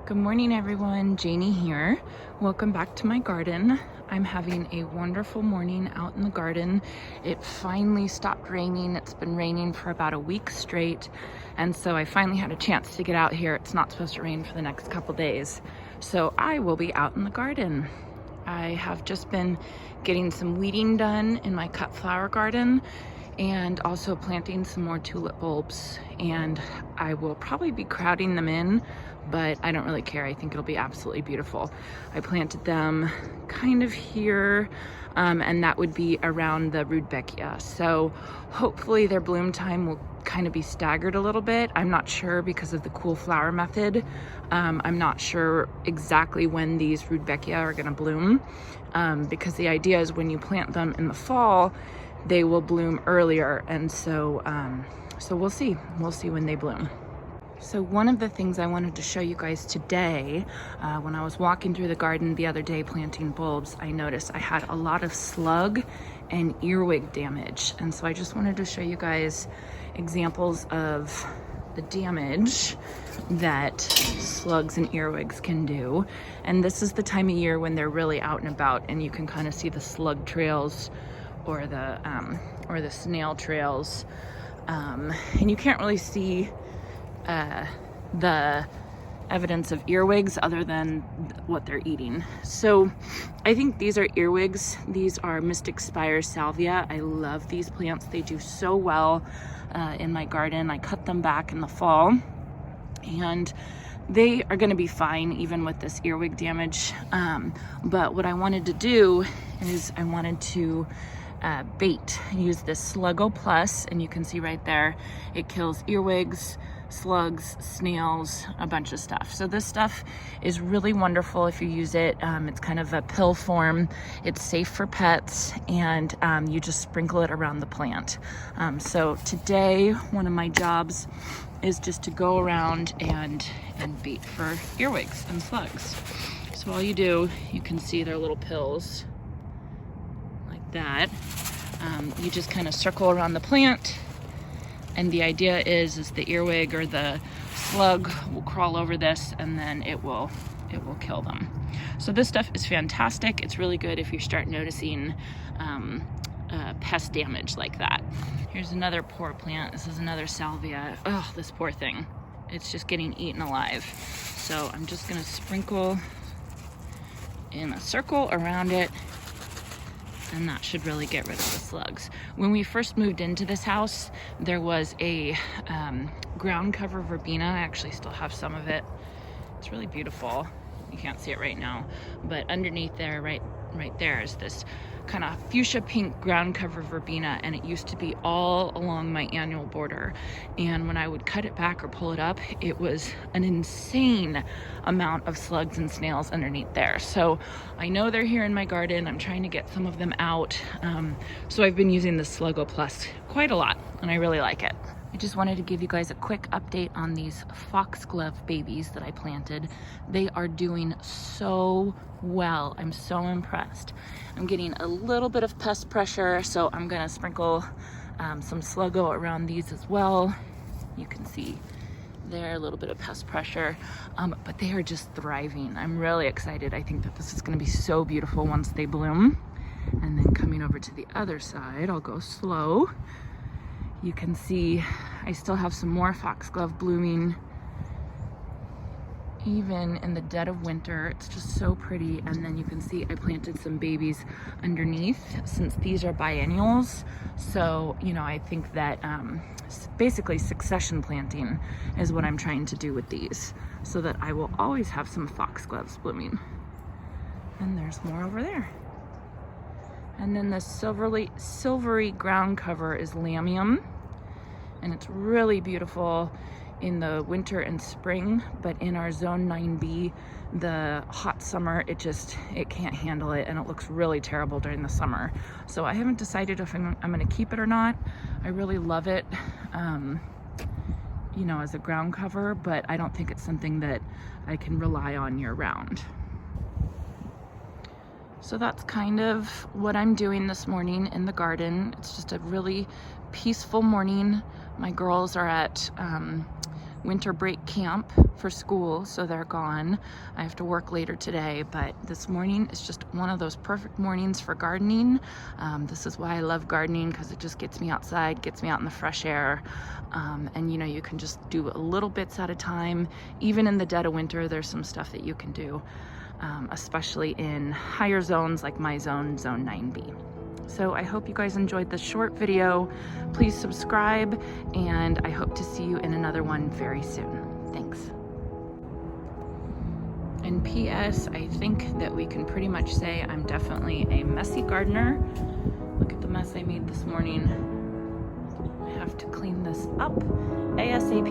Good morning everyone, Janie here. Welcome back to my garden. I'm having a wonderful morning out in the garden. It finally stopped raining. It's been raining for about a week straight, and so I finally had a chance to get out here. It's not supposed to rain for the next couple days, so I will be out in the garden. I have just been getting some weeding done in my cut flower garden and also planting some more tulip bulbs, and I will probably be crowding them in, but I don't really care. I think it'll be absolutely beautiful. I planted them kind of here, and that would be around the Rudbeckia. So hopefully their bloom time will kind of be staggered a little bit. I'm not sure because of the cool flower method. I'm not sure exactly when these Rudbeckia are gonna bloom, because the idea is when you plant them in the fall, they will bloom earlier, and so we'll see when they bloom. So one of the things I wanted to show you guys today, when I was walking through the garden the other day planting bulbs, I noticed I had a lot of slug and earwig damage, and so I just wanted to show you guys examples of the damage that slugs and earwigs can do. And this is the time of year when they're really out and about, and you can kind of see the slug trails or the snail trails, and you can't really see the evidence of earwigs other than what they're eating. So I think these are earwigs. These are Mystic Spire salvia. I love these plants. They do so well in my garden. I cut them back in the fall, and they are going to be fine even with this earwig damage. But what I wanted to do is I wanted to use this Slugo Plus, and you can see right there it kills earwigs, slugs, snails, a bunch of stuff. So this stuff is really wonderful if you use it. It's kind of a pill form. It's safe for pets, and you just sprinkle it around the plant. So today one of my jobs is just to go around and bait for earwigs and slugs. So all you do, you can see their little pills like that. You just kind of circle around the plant, and the idea is the earwig or the slug will crawl over this, and then it will kill them. So this stuff is fantastic. It's really good if you start noticing pest damage like that. Here's another poor plant. This is another salvia. Oh, this poor thing. It's just getting eaten alive. So I'm just gonna sprinkle in a circle around it, and that should really get rid of the slugs. When we first moved into this house, there was a ground cover verbena. I actually still have some of it. It's really beautiful. You can't see it right now, but underneath there, right there, is this kind of fuchsia pink ground cover verbena, and it used to be all along my annual border. And when I would cut it back or pull it up, it was an insane amount of slugs and snails underneath there. So I know they're here in my garden. I'm trying to get some of them out. So I've been using the Slugo Plus quite a lot, and I really like it. I just wanted to give you guys a quick update on these foxglove babies that I planted. They are doing so well. I'm so impressed. I'm getting a little bit of pest pressure, so I'm gonna sprinkle some Slugo around these as well. You can see there a little bit of pest pressure, but they are just thriving. I'm really excited. I think that this is gonna be so beautiful once they bloom. And then coming over to the other side, I'll go slow. You can see I still have some more foxglove blooming even in the dead of winter. It's just so pretty. And then you can see I planted some babies underneath, since these are biennials. So, you know, I think that basically succession planting is what I'm trying to do with these, so that I will always have some foxgloves blooming. And there's more over there. And then the silvery ground cover is Lamium, and it's really beautiful in the winter and spring, but in our zone 9B, the hot summer, it can't handle it, and it looks really terrible during the summer. So I haven't decided if I'm gonna keep it or not. I really love it, you know, as a ground cover, but I don't think it's something that I can rely on year round. So that's kind of what I'm doing this morning in the garden. It's just a really peaceful morning. My girls are at winter break camp for school, so they're gone. I have to work later today, but this morning is just one of those perfect mornings for gardening. This is why I love gardening, because it just gets me outside, gets me out in the fresh air. And you know, you can just do little bits at a time. Even in the dead of winter, there's some stuff that you can do, especially in higher zones like my zone, zone 9B. So I hope you guys enjoyed this short video. Please subscribe, and I hope to see you in another one very soon. Thanks. And P.S. I think that we can pretty much say I'm definitely a messy gardener. Look at the mess I made this morning. I have to clean this up ASAP.